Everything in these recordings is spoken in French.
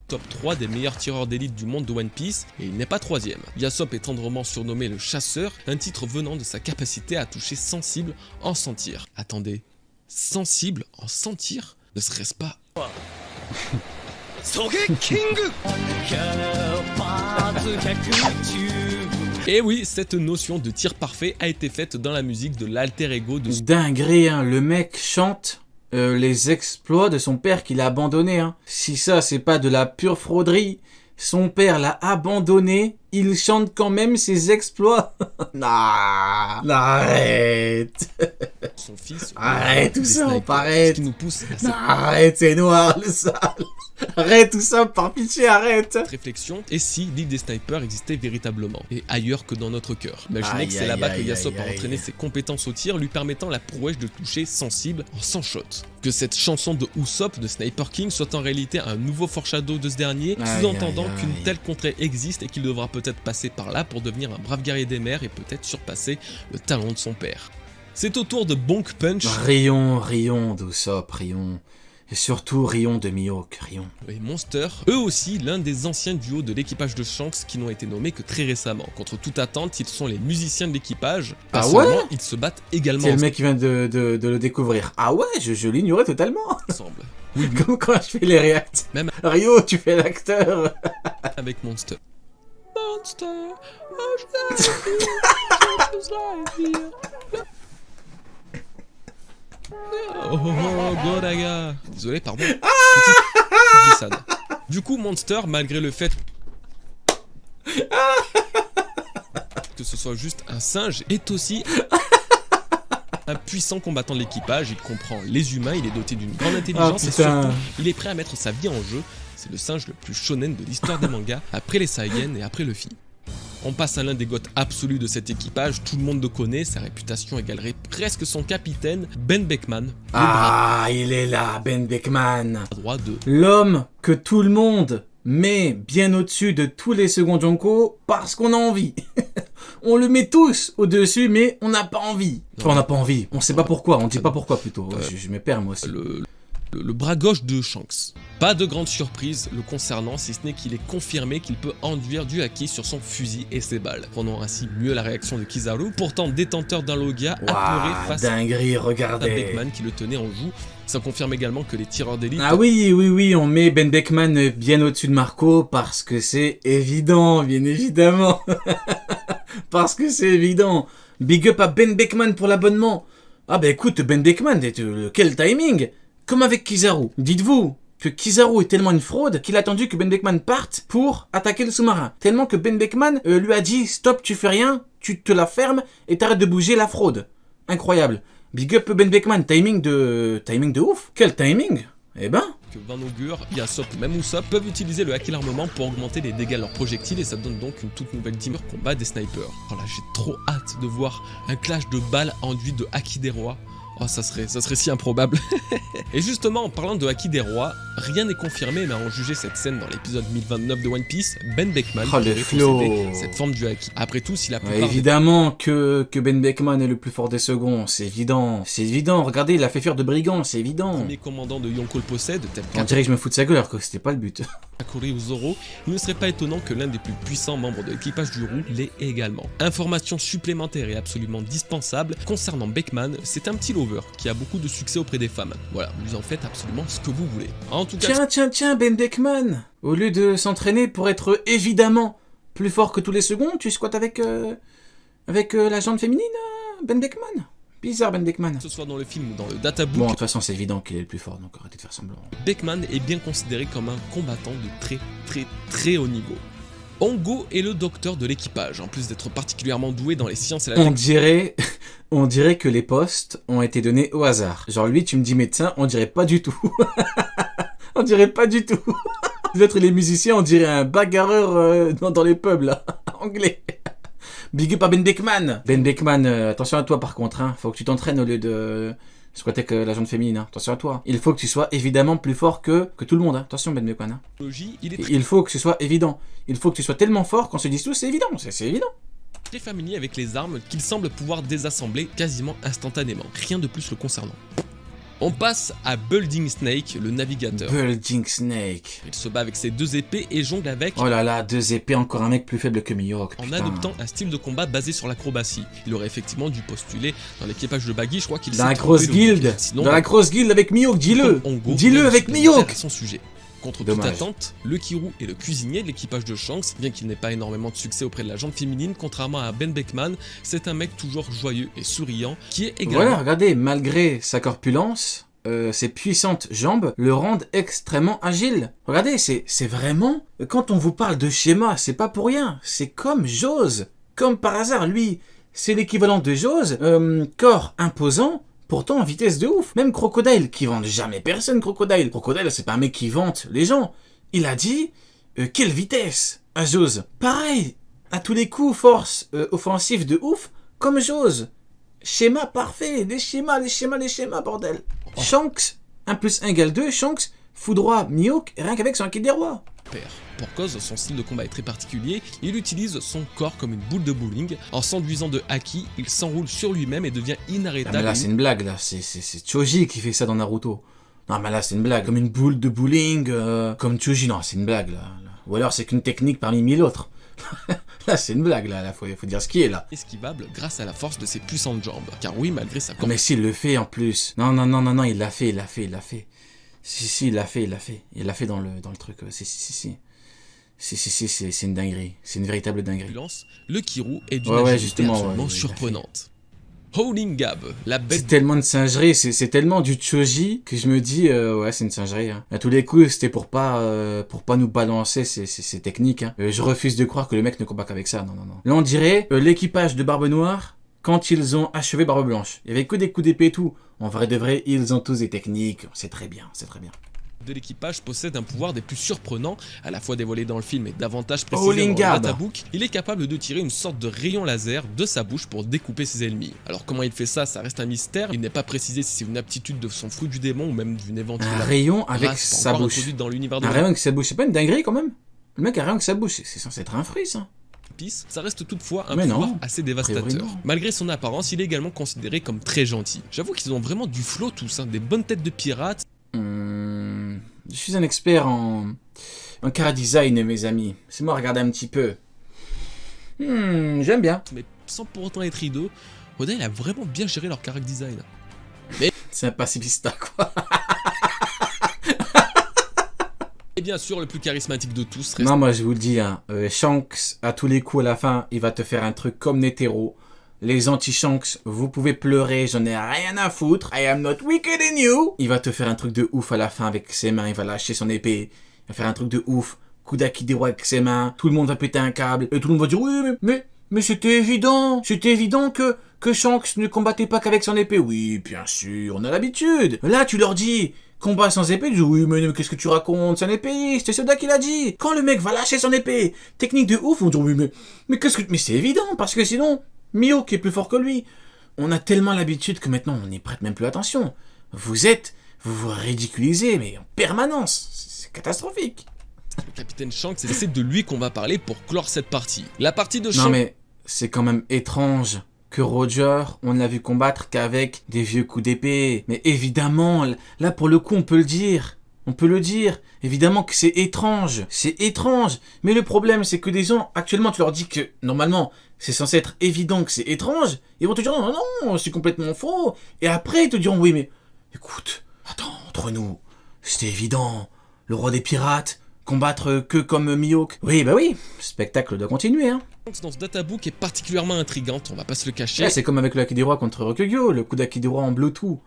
top 3 des meilleurs tireurs d'élite du monde de One Piece, et il n'est pas 3ème. Yasop est tendrement surnommé le chasseur, un titre venant de sa capacité à toucher 100 cibles en sentir. Attendez, 100 cibles en sentir? Ne serait-ce pas... Et oui, cette notion de tir parfait a été faite dans la musique de l'alter ego de... Dinguerie, hein, le mec chante les exploits de son père qu'il a abandonné. Hein. Si ça, c'est pas de la pure frauderie, son père l'a abandonné, il chante quand même ses exploits. Non, arrête. Son fils... Arrête tout ça, arrête. Ce qui nous pousse à cette... Arrête, c'est noir, le sale. Arrête tout ça, par pitié, arrête. Réflexion, et si l'île des snipers existait véritablement, et ailleurs que dans notre cœur. Imaginez que c'est là-bas que Yasop a entraîné ses compétences au tir, lui permettant la prouesse de toucher 100 cibles en 100 shots. Que cette chanson de Usopp de Sniper King soit en réalité un nouveau foreshadow de ce dernier, sous-entendant qu'une telle contrée existe et qu'il devra peut-être passer par là pour devenir un brave guerrier des mers et peut-être surpasser le talent de son père. C'est au tour de Bonk Punch. Rions d'Usopp, rions. Et surtout, rions de Mihawk, rions. Et Monster, eux aussi l'un des anciens duos de l'équipage de Shanks qui n'ont été nommés que très récemment. Contre toute attente, ils sont les musiciens de l'équipage. Ah ouais? Ils se battent également c'est le mec qui vient de le découvrir. Ah ouais, je l'ignorais totalement. Ensemble. Oui, comme quand je fais les reacts. Même Rio, tu fais l'acteur. avec Monster. Monster, oh, Godaga. Désolé, pardon. Petite glissade. Du coup, Monster, malgré le fait que ce soit juste un singe, est aussi un puissant combattant de l'équipage. Il comprend les humains, il est doté d'une grande intelligence et surtout, il est prêt à mettre sa vie en jeu. C'est le singe le plus shonen de l'histoire des mangas, après les Saiyan et après Luffy. On passe à l'un des goths absolus de cet équipage, tout le monde le connaît, sa réputation égalerait presque son capitaine, Ben Beckman. Ah, il est là, Ben Beckman. Droit de... L'homme que tout le monde met bien au-dessus de tous les seconds Jonko parce qu'on a envie. On le met tous au-dessus, mais on n'a pas envie. Enfin, on n'a pas envie, on sait pas pourquoi, on dit pas pourquoi plutôt. Je me perds moi aussi. Le bras gauche de Shanks. Pas de grande surprise le concernant, si ce n'est qu'il est confirmé qu'il peut enduire du haki sur son fusil et ses balles, prenant ainsi mieux la réaction de Kizaru, pourtant détenteur d'un Logia apeuré face à Beckman qui le tenait en joue. Ça confirme également que les tireurs d'élite... Ah oui, on met Ben Beckman bien au-dessus de Marco parce que c'est évident, bien évidemment. Parce que c'est évident. Big up à Ben Beckman pour l'abonnement. Ah bah écoute, Ben Beckman, quel timing! Comme avec Kizaru. Dites-vous que Kizaru est tellement une fraude qu'il a attendu que Ben Beckman parte pour attaquer le sous-marin. Tellement que Ben Beckman lui a dit « Stop, tu fais rien, tu te la fermes et t'arrêtes de bouger la fraude. » Incroyable. Big up Ben Beckman, timing de ouf. Quel timing? Eh ben... Que Van Augure, Yasop ou même Usopp peuvent utiliser le haki l'armement pour augmenter les dégâts de leurs projectiles et ça donne donc une toute nouvelle team combat des snipers. Voilà, j'ai trop hâte de voir un clash de balles enduit de haki des rois. Oh, ça serait si improbable. Et justement, en parlant de haki des rois, rien n'est confirmé, mais à en juger cette scène dans l'épisode 1029 de One Piece, Ben Beckman pourrait posséder cette forme du haki. Après tout, si la plupart... évidemment que Ben Beckman est le plus fort des seconds, c'est évident. C'est évident, regardez, il a fait faire de brigands, c'est évident. Le premier commandant de Yonko le possède, tel on dirait que je me fous de sa gueule alors que c'était pas le but. Katakuri ou Zoro, il ne serait pas étonnant que l'un des plus puissants membres de l'équipage du Roux l'ait également. Information supplémentaire et absolument dispensable concernant Beckman, c'est un petit lover qui a beaucoup de succès auprès des femmes. Voilà, vous en fêtes absolument ce que vous voulez. En tout cas... Tiens, Ben Beckman, au lieu de s'entraîner pour être évidemment plus fort que tous les seconds, tu squattes avec la jante féminine, Ben Beckman. Bizarre Ben Beckman. Que ce soit dans le film ou dans le databook... Bon, de toute façon, c'est évident qu'il est le plus fort, donc arrêtez de faire semblant. Beckman est bien considéré comme un combattant de très haut niveau. Hongo est le docteur de l'équipage, en plus d'être particulièrement doué dans les sciences et la technique. On dirait que les postes ont été donnés au hasard. Genre lui, tu me dis médecin, on dirait pas du tout. On dirait pas du tout. L'autre, les musiciens, on dirait un bagarreur dans les pubs, là, anglais. Big up à Ben Beckman. Ben Beckman, attention à toi par contre, hein. Faut que tu t'entraînes au lieu de squatter que la jante féminine, hein. Attention à toi. Il faut que tu sois évidemment plus fort que tout le monde, hein. Attention Ben Beckman, hein. Il faut que ce soit évident. Il faut que tu sois tellement fort qu'on se dise tous, c'est évident, c'est évident. Très familier avec les armes qu'il semble pouvoir désassembler quasiment instantanément. Rien de plus le concernant. On passe à Building Snake, le navigateur. Building Snake. Il se bat avec ses 2 épées et jongle avec... Oh là là, 2 épées, encore un mec plus faible que Mihawk. En adoptant un style de combat basé sur l'acrobatie. Il aurait effectivement dû postuler dans l'équipage de Baggy, je crois qu'il s'est dans la grosse guilde. Sinon, dans la grosse guilde avec Mihawk, dis-le. Dis-le avec Mihawk. Son sujet. Contre toute attente, le Kiryu est le cuisinier de l'équipage de Shanks. Bien qu'il n'ait pas énormément de succès auprès de la gente féminine, contrairement à Ben Beckman, c'est un mec toujours joyeux et souriant qui est également... Voilà, regardez, malgré sa corpulence, ses puissantes jambes le rendent extrêmement agile. Regardez, c'est vraiment... Quand on vous parle de schéma, c'est pas pour rien. C'est comme Jose. Comme par hasard, lui, c'est l'équivalent de Jose. Corps imposant. Pourtant en vitesse de ouf. Même Crocodile, qui vante jamais personne, Crocodile. Crocodile, c'est pas un mec qui vante les gens. Il a dit, quelle vitesse à Jose. Pareil, à tous les coups, force offensive de ouf, comme Jose. Schéma parfait, les schémas, bordel. Shanks, 1 + 1 = 2, Shanks foudroie Mihawk rien qu'avec son Haki des rois. Pour cause, son style de combat est très particulier, il utilise son corps comme une boule de bowling. En s'enduisant de haki, il s'enroule sur lui-même et devient inarrêtable. Ah mais là c'est une blague, là, c'est Choji qui fait ça dans Naruto. Non mais là c'est une blague, comme une boule de bowling, comme Choji, non c'est une blague là. Ou alors c'est qu'une technique parmi 1000 autres. Là c'est une blague là, faut dire ce qui est là. Esquivable grâce à la force de ses puissantes jambes. Car oui, malgré sa corpulence... Mais s'il le fait en plus. Non, il l'a fait. Si, il l'a fait. Il l'a fait dans le truc. Si. C'est une dinguerie. C'est une véritable dinguerie. Le Kiryu est d'une agilité absolument surprenante. Howling Gab, la bête... C'est tellement de singerie, c'est tellement du Choji que je me dis, ouais, c'est une singerie. Hein. À tous les coups, c'était pour pas nous balancer ces techniques. Hein. Je refuse de croire que le mec ne combat qu'avec ça. Non. Là, on dirait l'équipage de Barbe Noire quand ils ont achevé Barbe Blanche. Il y avait que des coups d'épée et tout. En vrai de vrai, ils ont tous des techniques. C'est très bien. De l'équipage possède un pouvoir des plus surprenants, à la fois dévoilé dans le film et davantage précisé dans le databook. Il est capable de tirer une sorte de rayon laser de sa bouche pour découper ses ennemis. Alors comment il fait ça reste un mystère. Il n'est pas précisé si c'est une aptitude de son fruit du démon ou même d'une éventuelle rayon avec sa bouche. Dans l'univers de un rayon avec sa bouche, c'est pas une dinguerie quand même. Le mec a un rayon avec sa bouche, c'est censé être un fruit ça. Ça reste toutefois un pouvoir assez dévastateur. Malgré son apparence, il est également considéré comme très gentil. J'avoue qu'ils ont vraiment du flow tous, hein, des bonnes têtes de pirates. Je suis un expert en chara-design, mes amis. C'est moi regarder un petit peu. J'aime bien. Mais sans pour autant être hideux, Oda il a vraiment bien géré leur chara-design. Mais... C'est un pacifista, quoi. Et bien sûr, le plus charismatique de tous reste... Non, moi je vous le dis, hein, Shanks, à tous les coups, à la fin, il va te faire un truc comme Netero. Les anti-Shanks, vous pouvez pleurer, j'en ai rien à foutre. I am not wicked in you. Il va te faire un truc de ouf à la fin avec ses mains, il va lâcher son épée. Il va faire un truc de ouf. Coup d'Haki des rois avec ses mains. Tout le monde va péter un câble. Et tout le monde va dire, oui, mais c'était évident. C'était évident que Shanks ne combattait pas qu'avec son épée. Oui, bien sûr, on a l'habitude. Là, tu leur dis... Combat sans épée, ils disent oui mais qu'est-ce que tu racontes, c'est un épéiste, c'est Soda qui l'a dit. Quand le mec va lâcher son épée, technique de ouf, on dit oui mais qu'est-ce que... Mais c'est évident, parce que sinon, Mihawk est plus fort que lui. On a tellement l'habitude que maintenant on n'y prête même plus attention. Vous vous ridiculisez, mais en permanence, c'est catastrophique. Le capitaine Shanks, c'est de lui qu'on va parler pour clore cette partie. La partie de Shanks... Non mais, c'est quand même étrange... que Roger, on ne l'a vu combattre qu'avec des vieux coups d'épée. Mais évidemment, là pour le coup on peut le dire. Évidemment que c'est étrange. Mais le problème c'est que des gens, actuellement tu leur dis que normalement c'est censé être évident que c'est étrange. Ils vont te dire non, c'est complètement faux. Et après ils te diront oui mais écoute, attends, entre nous, c'était évident. Le roi des pirates, combattre que comme Mihawk. Oui, bah oui, le spectacle doit continuer, hein. Dans ce databook est particulièrement intrigante, on va pas se le cacher. Ouais, c'est comme avec le Haki des rois contre Rokugyo, le coup d'Haki des rois en Bluetooth.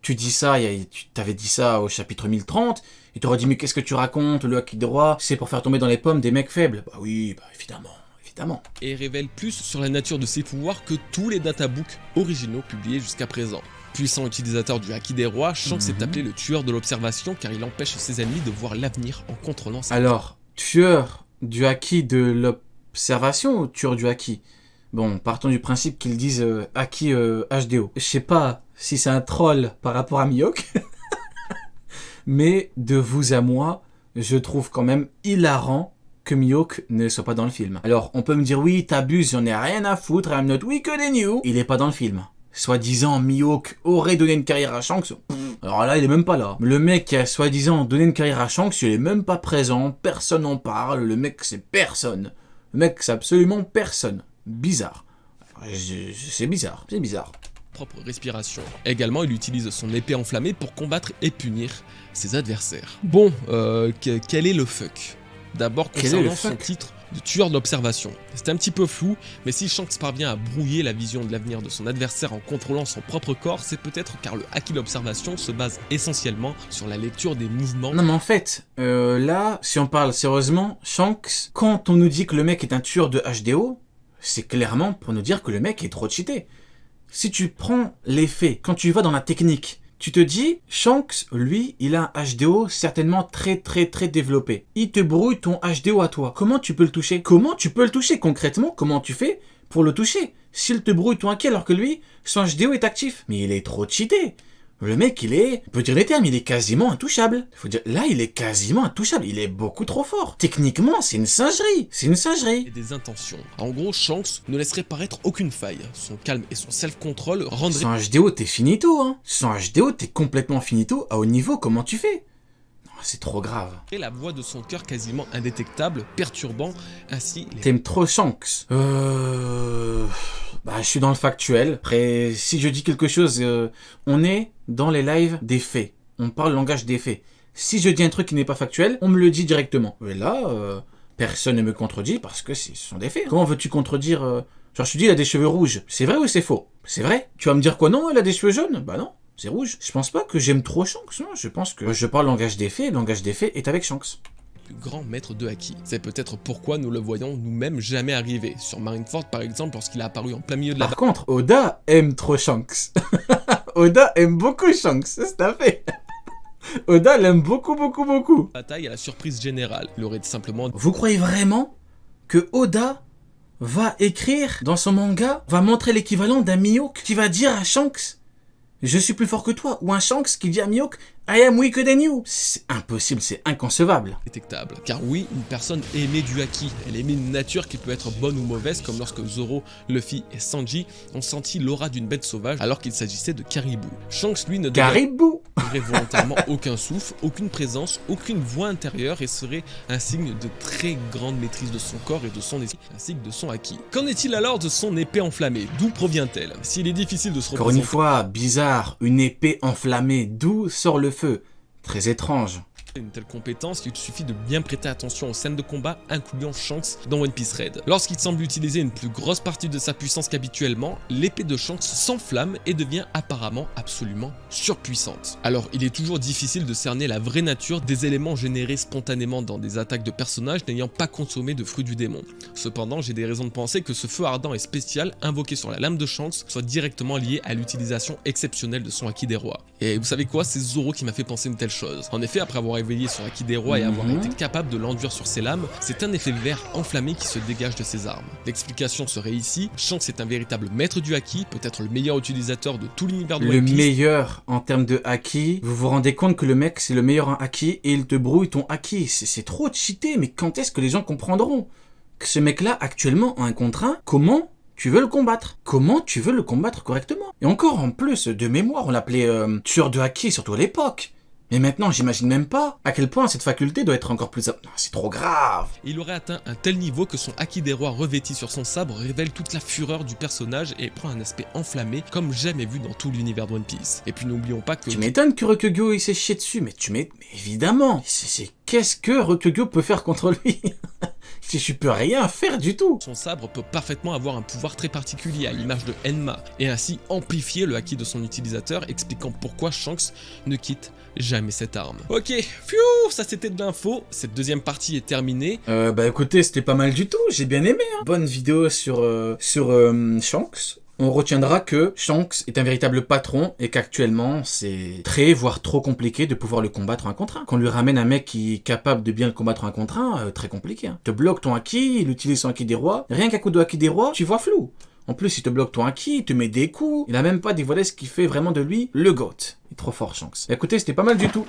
Tu dis ça, tu t'avais dit ça au chapitre 1030, et t'aurais dit mais qu'est-ce que tu racontes, le Haki des rois, c'est pour faire tomber dans les pommes des mecs faibles. Bah oui, bah évidemment. Et révèle plus sur la nature de ses pouvoirs que tous les databooks originaux publiés jusqu'à présent. Puissant utilisateur du Haki des rois, Shanks est appelé le tueur de l'observation car il empêche ses ennemis de voir l'avenir en contrôlant sa... Alors, tueur du Haki de l'observation ou tueur du Haki? Bon, partons du principe qu'ils disent Haki HDO. Je sais pas si c'est un troll par rapport à Mihawk, mais de vous à moi, je trouve quand même hilarant que Mihawk ne soit pas dans le film. Alors, on peut me dire oui, t'abuses, j'en ai rien à foutre, I'm not wicked in you. Il est pas dans le film. Soi-disant, Mihawk aurait donné une carrière à Shanks. Alors là, il est même pas là. Le mec qui a soi-disant donné une carrière à Shanks, il est même pas présent, personne n'en parle, le mec c'est personne. Le mec c'est absolument personne. Bizarre. C'est bizarre, c'est bizarre. Propre respiration. Également, il utilise son épée enflammée pour combattre et punir ses adversaires. Bon, quel est le fuck? D'abord, concernant son titre de tueur de l'observation. C'est un petit peu flou, mais si Shanks parvient à brouiller la vision de l'avenir de son adversaire en contrôlant son propre corps, c'est peut-être car le haki d'observation se base essentiellement sur la lecture des mouvements. Non mais en fait, là, si on parle sérieusement, Shanks, quand on nous dit que le mec est un tueur de HDO, c'est clairement pour nous dire que le mec est trop cheaté. Si tu prends les faits, quand tu vas dans la technique, tu te dis, Shanks, lui, il a un HDO certainement très développé. Il te brouille ton HDO à toi. Comment tu peux le toucher? Comment tu peux le toucher concrètement? Comment tu fais pour le toucher? S'il te brouille ton haki alors que lui, son HDO est actif. Mais il est trop cheaté. Le mec, on peut dire les termes, il est quasiment intouchable. Faut dire, là, il est quasiment intouchable. Il est beaucoup trop fort. Techniquement, c'est une singerie. C'est une singerie. Et des intentions. En gros, Shanks ne laisserait paraître aucune faille. Son calme et son self-control rendraient... Sans HDO, t'es finito, hein. Sans HDO, t'es complètement finito. À haut niveau, comment tu fais? C'est trop grave. Et la voix de son cœur quasiment indétectable, perturbant ainsi... T'aimes trop Shanks? Je suis dans le factuel. Après, si je dis quelque chose, on est dans les lives des faits. On parle le langage des faits. Si je dis un truc qui n'est pas factuel, on me le dit directement. Et là, personne ne me contredit parce que ce sont des faits. Comment veux-tu contredire Genre, je te dis, il a des cheveux rouges. C'est vrai ou c'est faux? C'est vrai. Tu vas me dire quoi? Non, il a des cheveux jaunes? Bah non. C'est rouge. Je pense pas que j'aime trop Shanks, non. Je pense que je parle langage des faits, et le langage des faits est avec Shanks. Le grand maître de haki. C'est peut-être pourquoi nous le voyons nous-mêmes jamais arriver. Sur Marineford par exemple, lorsqu'il a apparu en plein milieu de la... Par contre, Oda aime trop Shanks. Oda aime beaucoup Shanks, c'est à fait. Oda l'aime beaucoup. Bataille à la surprise générale. Il aurait simplement... Vous croyez vraiment que Oda va écrire dans son manga, va montrer l'équivalent d'un Mihawk qui va dire à Shanks je suis plus fort que toi, ou un Shanks qui dit à Mihawk I am weaker than you. C'est impossible, c'est inconcevable. Détectable. Car oui, une personne aimée du haki, elle aimait une nature qui peut être bonne ou mauvaise, comme lorsque Zoro, Luffy et Sanji ont senti l'aura d'une bête sauvage alors qu'il s'agissait de caribou. Shanks lui ne donnerait volontairement aucun souffle, aucune présence, aucune voix intérieure et serait un signe de très grande maîtrise de son corps et de son esprit, ainsi que de son haki. Qu'en est-il alors de son épée enflammée? D'où provient-elle? S'il est difficile de se représenter... Encore une fois, bizarre, une épée enflammée, d'où sort le feu? Très étrange. Une telle compétence, il suffit de bien prêter attention aux scènes de combat, incluant Shanks dans One Piece Red. Lorsqu'il semble utiliser une plus grosse partie de sa puissance qu'habituellement, l'épée de Shanks s'enflamme et devient apparemment absolument surpuissante. Alors, il est toujours difficile de cerner la vraie nature des éléments générés spontanément dans des attaques de personnages n'ayant pas consommé de fruits du démon. Cependant, j'ai des raisons de penser que ce feu ardent et spécial invoqué sur la lame de Shanks soit directement lié à l'utilisation exceptionnelle de son haki des rois. Et vous savez quoi, c'est Zoro qui m'a fait penser une telle chose. En effet, après avoir éveillé sur haki des rois et avoir été capable de l'enduire sur ses lames, c'est un effet vert enflammé qui se dégage de ses armes. L'explication serait ici, Shanks est un véritable maître du haki, peut-être le meilleur utilisateur de tout l'univers de One Piece. Le meilleur en termes de haki, vous vous rendez compte que le mec c'est le meilleur en haki et il te brouille ton haki, c'est trop cheaté, mais quand est-ce que les gens comprendront que ce mec là actuellement en 1 contre 1, comment tu veux le combattre? Comment tu veux le combattre correctement? Et encore en plus, de mémoire, on l'appelait tueur de haki, surtout à l'époque. Mais maintenant, j'imagine même pas à quel point cette faculté doit être encore plus... Non, c'est trop grave. Il aurait atteint un tel niveau que son haki des rois revêti sur son sabre révèle toute la fureur du personnage et prend un aspect enflammé comme jamais vu dans tout l'univers de One Piece. Et puis n'oublions pas que... Tu m'étonnes que Rokugyo il s'est chié dessus, mais mais évidemment. Qu'est-ce que Rokugyo peut faire contre lui? Je peux rien faire du tout. Son sabre peut parfaitement avoir un pouvoir très particulier à l'image de Enma, et ainsi amplifier le haki de son utilisateur, expliquant pourquoi Shanks ne quitte jamais cette arme. Ok, ça c'était de l'info, cette deuxième partie est terminée. Écoutez, c'était pas mal du tout, j'ai bien aimé. Hein. Bonne vidéo sur Shanks. On retiendra que Shanks est un véritable patron et qu'actuellement c'est très voire trop compliqué de pouvoir le combattre en 1 contre 1. Qu'on lui ramène un mec qui est capable de bien le combattre en 1 contre 1, très compliqué. Hein. Te bloque ton haki, il utilise son haki des rois, rien qu'à coup de haki des rois, tu vois flou. En plus, il te bloque ton haki, il te met des coups, il a même pas dévoilé ce qui fait vraiment de lui le GOAT. Il est trop fort Shanks. Écoutez, c'était pas mal du tout.